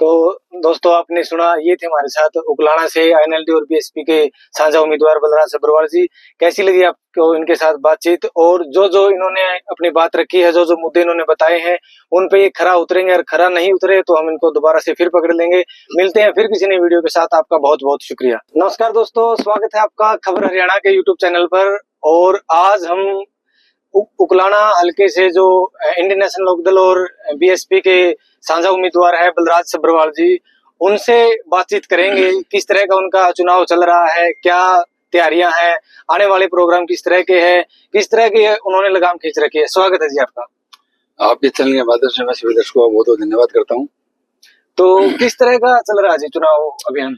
तो दोस्तों आपने सुना, ये थे हमारे साथ उकलाना से आईएनएलडी और बीएसपी के साझा उम्मीदवार बलराज सब्रवाल जी। कैसी लगी आपको इनके साथ बातचीत, और जो जो इन्होंने अपनी बात रखी है, जो जो मुद्दे इन्होंने बताए हैं, उन पे ये खरा उतरेंगे, और खरा नहीं उतरे तो हम इनको दोबारा से फिर पकड़ लेंगे। मिलते हैं फिर किसी नई वीडियो के साथ। आपका बहुत बहुत शुक्रिया। नमस्कार दोस्तों, स्वागत है आपका खबर हरियाणा के यूट्यूब चैनल पर। और आज हम उकलाना हल्के से जो इंडियन नेशनल लोकदल और बीएसपी के साझा उम्मीदवार है बलराज सब्रवाल जी, उनसे बातचीत करेंगे। किस तरह का उनका चुनाव चल रहा है, क्या तैयारियां हैं, आने वाले प्रोग्राम किस तरह के हैं, किस तरह की उन्होंने लगाम खींच रखी है। स्वागत है जी आपका। आपके चैनल के माध्यम से मैं सभी दर्शकों का बहुत बहुत धन्यवाद करता हूँ। तो किस तरह का चल रहा है जी चुनाव अभियान?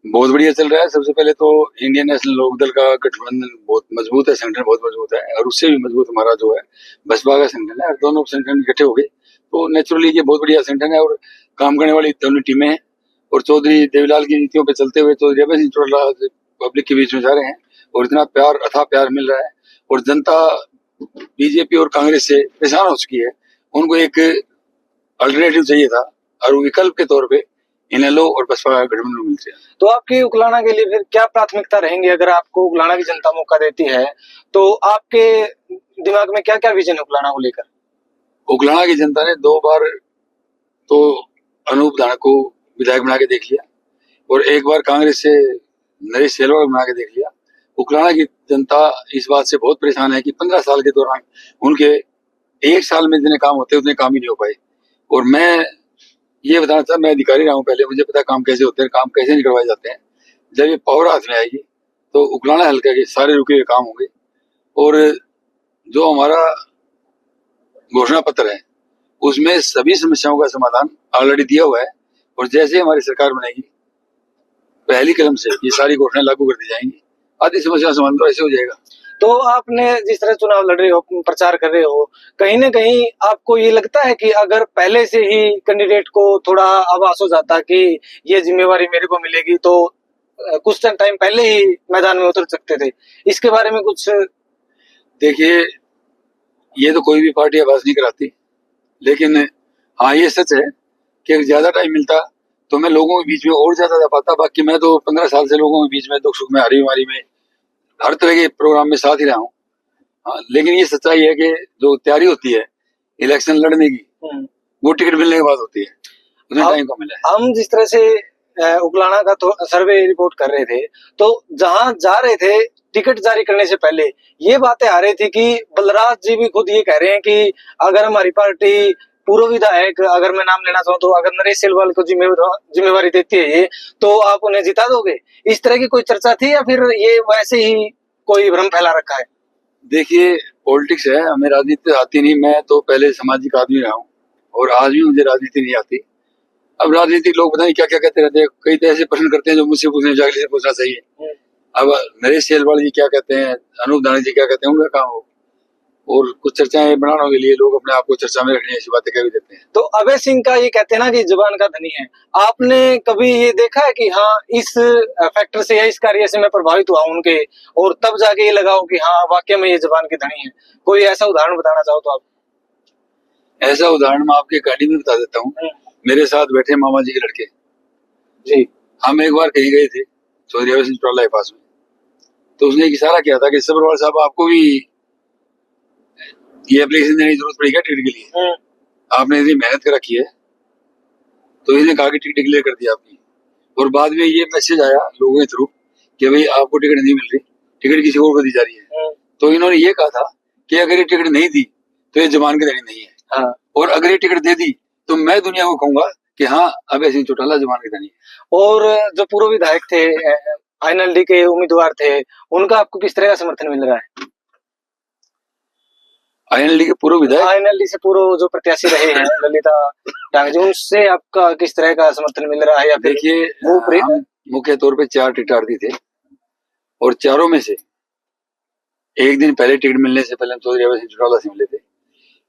बहुत बढ़िया चल रहा है। सबसे पहले तो इंडियन नेशनल लोकदल का गठबंधन बहुत मजबूत है, संगठन बहुत मजबूत है, और उससे भी मजबूत हमारा जो है बसपा का संगठन है। और दोनों संगठन इकट्ठे हो गए तो नेचुरली ये बहुत बढ़िया संगठन है, और काम करने वाली दोनों टीमें हैं। और चौधरी देवीलाल की नीतियों पर चलते हुए चौधरी अभय सिंह चौटाला पब्लिक के बीच में जा रहे हैं, और इतना प्यार, अथाह प्यार मिल रहा है। और जनता बीजेपी और कांग्रेस से परेशान हो चुकी है, उनको एक अल्टरनेटिव चाहिए था, और वो विकल्प के तौर पे इनेलो और बसपा का गठबंधन मिलते हैं। तो आपकी उकलाना के लिए फिर क्या प्राथमिकता रहेंगी? अगर आपको उकलाना की जनता मौका देती है तो आपके दिमाग में क्या क्या विजन है उकलाना को लेकर? उकलाना की जनता ने 2 बार तो अनूप धानक को विधायक बना के देख लिया, और एक बार कांग्रेस से नरेश सेलवाल बना के देख लिया। उकलाना की जनता इस बात से बहुत परेशान है कि 15 साल के दौरान उनके 1 साल में जितने काम होते उतने काम ही नहीं हो पाए। और मैं ये बताना चाहता, मैं अधिकारी रहा हूँ पहले, मुझे पता काम कैसे होते हैं, काम कैसे निकलवाए जाते हैं। जब ये पावर हाथ में आएगी तो उकलाना हल्का के सारे रुके हुए काम होंगे। और जो हमारा घोषणा पत्र है उसमें सभी समस्याओं का समाधान ऑलरेडी दिया हुआ है, और जैसे हमारी सरकार बनेगी पहली कलम से ये सारी घोषणाएं लागू कर दी जाएंगी। आधी समस्या समाधान तो ऐसे हो जाएगा। तो आपने जिस तरह चुनाव लड़ रहे हो, प्रचार कर रहे हो, कहीं ना कहीं आपको ये लगता है कि अगर पहले से ही कैंडिडेट को थोड़ा आभास हो जाता कि ये जिम्मेवारी मेरे को मिलेगी तो कुछ टाइम पहले ही मैदान में उतर सकते थे? इसके बारे में कुछ? देखिए, ये तो कोई भी पार्टी आभास नहीं कराती, लेकिन हाँ ये सच है कि ज्यादा टाइम मिलता तो मैं लोगों के बीच में और ज्यादा जा पाता। बाकी मैं तो 15 साल से लोगों के बीच में दुख सुख में, हरी बीमारी में, हर तरह के प्रोग्राम में साथ ही रहा हूँ। हाँ, लेकिन ये सच्चाई है कि जो तैयारी होती है इलेक्शन लड़ने की, वो टिकट मिलने के बाद होती है, उतने टाइम को मिला है। हम जिस तरह से उकलाना का तो सर्वे रिपोर्ट कर रहे थे, तो जहां जा रहे थे टिकट जारी करने से पहले ये बातें आ रही थी कि बलराज जी भी खुद ये कह रहे हैं कि अगर हमारी पार्टी पूर्व विधायक, अगर मैं नाम लेना चाहूँ तो अगर नरेश सेलवाल को जिम्मेवारी देती है ये, तो आप उन्हें जिता दोगे। इस तरह की कोई चर्चा थी या फिर ये वैसे ही कोई भ्रम फैला रखा है? देखिए, पॉलिटिक्स है, हमें राजनीति आती नहीं। मैं तो पहले सामाजिक आदमी रहा हूँ, और आज भी मुझे राजनीति नहीं आती। अब राजनीतिक लोग पता नहीं क्या क्या कहते रहते हैं, कई तो ऐसे प्रश्न करते हैं जो मुझसे पूछने जागले से पूछना चाहिए। अब नरेश सेलवाल जी क्या कहते हैं, अनूप धानक जी क्या कहते हैं, उनका काम हो। और कुछ चर्चाएं बनाने के लिए लोग अपने आप को चर्चा में रखने ऐसी बातें कह भी देते हैं। तो अभय सिंह का ये कहते हैं ना कि जुबान का धनी है। आपने कभी ये देखा है कि हाँ इस फैक्टर से या इस कार्य से मैं प्रभावित हुआ उनके, और तब जाके ये लगाओ कि हाँ वाकई में ये जुबान के धनी है? कोई ऐसा उदाहरण बताना चाहो तो आप? ऐसा उदाहरण मैं आपके गाड़ी में बता देता हूँ। मेरे साथ बैठे मामा जी के लड़के जी, हम एक बार कहीं गए थे चौधरी अभय सिंह चौटाला के पास में, तो उसने एक इशारा किया था कि सब्रवाल साहब आपको भी ये एप्लीकेशन देने की जरूरत पड़ी क्या टिकट के लिए? आपने इतनी मेहनत कर रखी है। तो इसने कहा कि टिकट डिक्लेयर कर दिया आपकी। और बाद में ये मैसेज आया लोगों के थ्रू कि भाई आपको टिकट नहीं मिल रही, टिकट किसी और को दी जा रही है। तो इन्होंने ये कहा था कि अगर ये टिकट नहीं दी तो ये जुबान की धनी नहीं है, और अगर ये टिकट दे दी तो मैं दुनिया को कहूंगा कि हाँ अभय सिंह चौटाला जुबान की धनी है। और जो पूर्व विधायक थे, आईएनएलडी के उम्मीदवार थे, उनका आपको किस तरह का समर्थन मिल रहा है? आईएनएलडी के पूर्व विधायक, आईएनएलडी से पूर्व जो प्रत्याशी रहे हैं ललिता डांग जी, उनसे आपका किस तरह का समर्थन मिल रहा है? या फिर देखिए, हम मुख्य तौर पे 4 टिकटार्थी थे, और चारों में से एक दिन पहले टिकट मिलने से पहले हम चौधरी अभय सिंह चौटाला से मिले थे,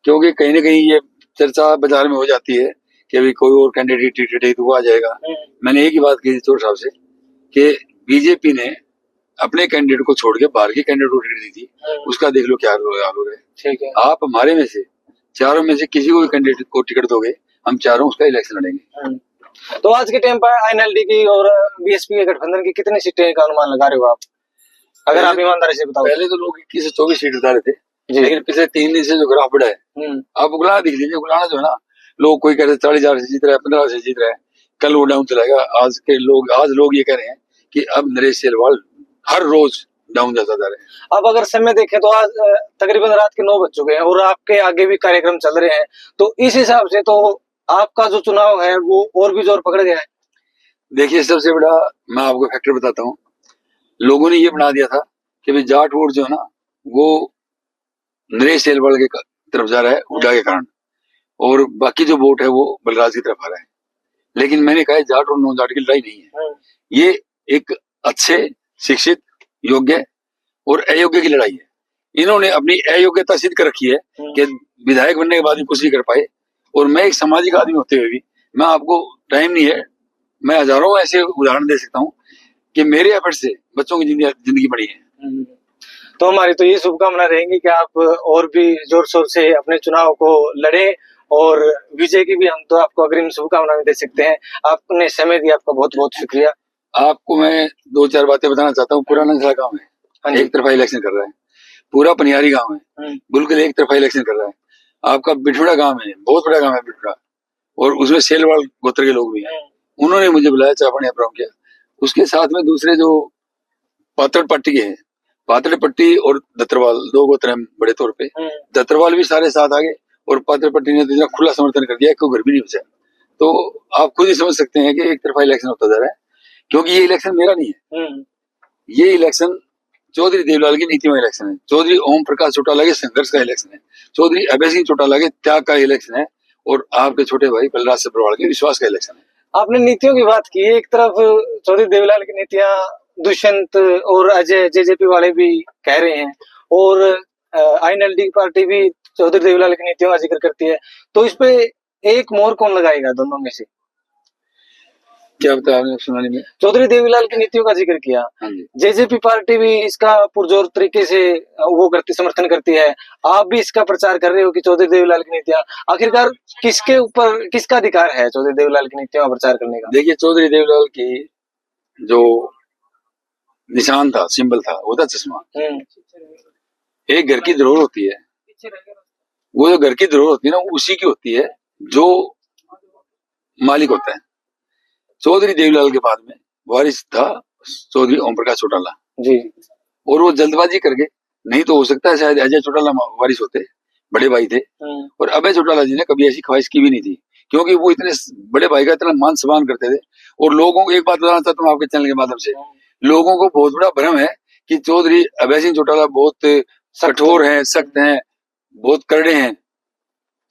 क्योंकि कहीं ना कहीं ये चर्चा बाजार में हो जाती है कि अभी कोई और कैंडिडेट टिकट है तो वो आ जाएगा। मैंने एक ही बात की थी चौधरी साहब से कि बीजेपी ने अपने कैंडिडेट को छोड़ के बाहर के कैंडिडेट को टिकट दी थी, उसका देख लो क्या हाल हो रहा है। ठीक है, आप हमारे में से चारों में से किसी को भी कैंडिडेट को टिकट दोगे, हम चारों उसका इलेक्शन लड़ेंगे। तो आज के टाइम पर आईएनएलडी की और बीएसपी के गठबंधन की कितनी सीटें का अनुमान लगा रहे हो आप, अगर आप ईमानदारी से बताओ? पहले तो लोग 21 से 24 सीट बता रहे थे, जी। लेकिन पिछले 3 दिन से जो ग्राफ बढ़ा है, आप उगलाना देख लीजिए। उगलाना जो है ना, लोग कोई कह रहे 40,000 से जीत रहा है, 15 से जीत रहा है, कल वो डाउन चलाएगा। आज लोग ये कह रहे हैं कि अब नरेश सेलवाल हर रोज डाउन जाता जा रहा है। अब अगर समय देखें तो आज तकरीबन रात के 9 बज चुके हैं और आपके आगे भी कार्यक्रम चल रहे हैं, तो इस हिसाब से तो आपका जो चुनाव है वो और भी जोर पकड़ गया है। देखिए, सबसे बड़ा मैं आपको फैक्टर बताता हूँ। लोगों ने ये बना दिया था कि भाई जाट वोट जो है ना वो नरेश सेलवाल के तरफ जा रहा है हुड्डा के कारण, और बाकी जो वोट है वो बलराज की तरफ आ रहा है। लेकिन मैंने कहा जाट और नॉन जाट की लड़ाई नहीं है, ये एक अच्छे, शिक्षित, योग्य और अयोग्य की लड़ाई है। इन्होंने अपनी अयोग्यता सिद्ध कर रखी है कि विधायक बनने के बाद भी कुछ नहीं कर पाए, और मैं एक सामाजिक आदमी होते हुए भी, मैं आपको टाइम नहीं है, मैं हजारों ऐसे उदाहरण दे सकता हूँ कि मेरे एफर्ट से बच्चों की जिंदगी बढ़ी है। तो हमारी तो ये शुभकामना रहेंगी कि आप और भी जोर शोर से अपने चुनाव को लड़ें, और विजय की भी हम तो आपको अग्रिम शुभकामना दे सकते हैं। आपने समय दिया, आपका बहुत बहुत शुक्रिया। आपको मैं 2-4 बातें बताना चाहता हूँ। पूरा नंसला गाँव है, एक तरफा इलेक्शन कर रहा है। पूरा पनियारी गाँव है, बिल्कुल एक तरफा इलेक्शन कर रहा है। आपका बिठुड़ा गाँव है, बहुत बड़ा गाँव है बिठुड़ा, और उसमें सेलवाल गोत्र के लोग भी हैं। उन्होंने मुझे बुलाया, चाय पानी प्रोग्राम किया। उसके साथ में दूसरे जो पातड़ पट्टी के हैं, पातड़ पट्टी और दत्तरवाल, 2 गोत्र हैं बड़े तौर पे। दत्तरवाल भी सारे साथ आ गए, और पातड़ पट्टी ने तो इतना खुला समर्थन कर दिया, कोई घर भी नहीं बचा। तो आप खुद ही समझ सकते हैं कि एक तरफा इलेक्शन होता जा रहा है, क्योंकि ये इलेक्शन मेरा नहीं है, ये इलेक्शन चौधरी देवलाल की नीतियों का इलेक्शन है, चौधरी ओम प्रकाश चौटाला के संघर्ष का इलेक्शन है, चौधरी अभय सिंह चौटाला के त्याग का इलेक्शन है, और आपके छोटे भाई बलराज सब्रवाल के विश्वास का इलेक्शन है। आपने नीतियों की बात की, एक तरफ चौधरी देवलाल की नीतियां दुष्यंत और अजय जेजेपी वाले भी कह रहे हैं, और आईएनएलडी पार्टी भी चौधरी देवलाल की नीतियों का जिक्र करती है, तो इस पे एक मोहर कौन लगाएगा दोनों में से? क्या बताया आपने सुनाने में? चौधरी देवीलाल की नीतियों का जिक्र किया, जेजेपी पार्टी भी इसका पुरजोर तरीके से वो करती, समर्थन करती है। आप भी इसका प्रचार कर रहे हो कि चौधरी देवीलाल की नीतियां, आखिरकार किसके ऊपर, किसका अधिकार है चौधरी देवीलाल की नीतियों का प्रचार करने का? देखिए, चौधरी देवीलाल की जो निशान था, सिंबल था, वो था चश्मा। एक घर की धरोहर होती है, वो जो घर की धरोहर होती है ना, उसी की होती है जो मालिक होता है। चौधरी देवीलाल के बाद में वारिस था चौधरी ओम प्रकाश चौटाला जी, और वो जल्दबाजी करके, नहीं तो हो सकता है शायद अजय चौटाला वारिस होते, बड़े भाई थे, और अभय चौटाला जी ने कभी ऐसी ख्वाहिश की भी नहीं थी, क्योंकि वो इतने बड़े भाई का इतना मान सम्मान करते थे। और लोगों को एक बात बताना चाहता हूँ आपके चैनल के माध्यम से, लोगों को बहुत बड़ा भ्रम है कि चौधरी अभय सिंह चौटाला बहुत कठोर हैं, सख्त हैं, बहुत करड़े हैं।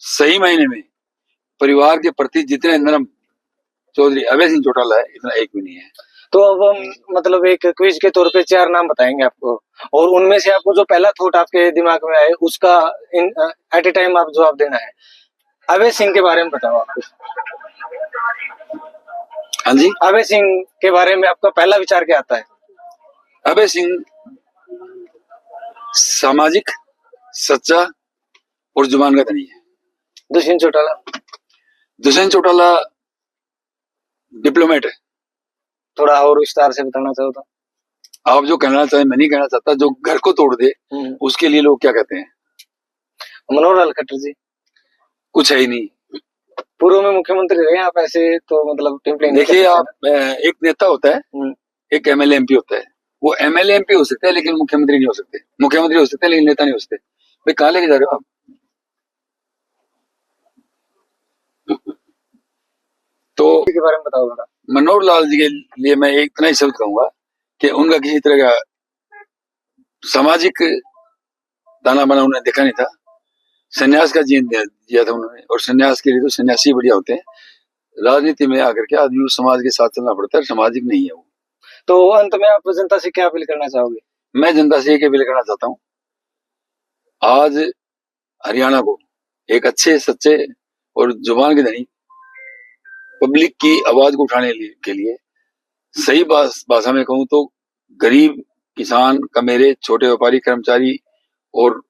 सही मायने में परिवार के प्रति जितने नरम चौधरी अभय सिंह चौटाला है, इतना एक भी नहीं है। तो अब हम मतलब एक क्विज के तौर पे 4 नाम बताएंगे आपको, और उनमें से आपको जो पहला थॉट आपके दिमाग में आए उसका एट ए टाइम आप जवाब देना है। अभय सिंह के बारे में बताओ आप कुछ। हाँ जी, अभय सिंह के बारे में आपका पहला विचार क्या आता है? अभय सिंह सामाजिक, सच्चा और जुबान का धनी है। दुष्यंत चौटाला? दुष्यंत चौटाला डिप्लोमेट है। थोड़ा और विस्तार से बताना चाहो तो? आप जो कहना चाहे, मैं नहीं कहना चाहता। जो घर को तोड़ दे उसके लिए लोग क्या कहते हैं? मनोहर लाल खट्टर जी? कुछ है ही नहीं। पूर्व में मुख्यमंत्री रहे आप, ऐसे तो मतलब देखिए, आप एक नेता होता है, एक एमएलए एमपी होता है। वो एमएलए एमपी हो सकते हैं लेकिन मुख्यमंत्री नहीं हो सकते, मुख्यमंत्री हो सकते हैं लेकिन नेता नहीं हो सकते। भाई कहाँ लेके जा रहे हो आप? तो के बारे में बताओ जरा। मनोहर लाल जी के लिए मैं एक इतना ही शब्द कहूंगा कि उनका किसी तरह का सामाजिक दाना बना उन्होंने देखा नहीं था। सन्यास का जीवन दिया था उन्होंने, और सन्यास के लिए तो सन्यासी बढ़िया होते हैं। राजनीति में आकर के आदमी उस समाज के साथ चलना पड़ता है, सामाजिक नहीं है वो। तो अंत में आप जनता से क्या अपील करना चाहोगे? मैं जनता से एक अपील करना चाहता हूँ, आज हरियाणा को एक अच्छे, सच्चे और जुबान के धनी पब्लिक की आवाज को उठाने के लिए, सही भाषा में कहूं तो गरीब, किसान, कमेरे, छोटे व्यापारी, कर्मचारी और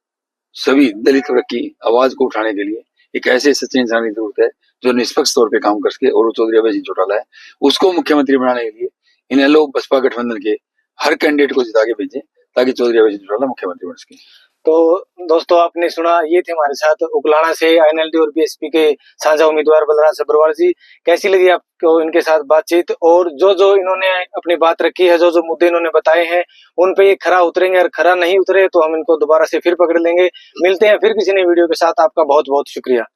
सभी दलित वर्ग की आवाज को उठाने के लिए एक ऐसे सच्चे इंसान की जरूरत है जो निष्पक्ष तौर पे काम कर सके, और वो चौधरी अभय सिंह चौटाला है, उसको मुख्यमंत्री बनाने के लिए इन्हें लोग बसपा गठबंधन के हर कैंडिडेट को जिता के भेजें, ताकि चौधरी अभय सिंह चौटाला मुख्यमंत्री बन सके। तो दोस्तों, आपने सुना, ये थे हमारे साथ उकलाना से आईएनएलडी और बीएसपी के साझा उम्मीदवार बलराज सब्रवाल जी। कैसी लगी आपको इनके साथ बातचीत, और जो इन्होंने अपनी बात रखी है, जो मुद्दे इन्होंने बताए हैं, उन पे ये खरा उतरेंगे, और खरा नहीं उतरे तो हम इनको दोबारा से फिर पकड़ लेंगे। मिलते हैं फिर किसी नई वीडियो के साथ। आपका बहुत बहुत शुक्रिया।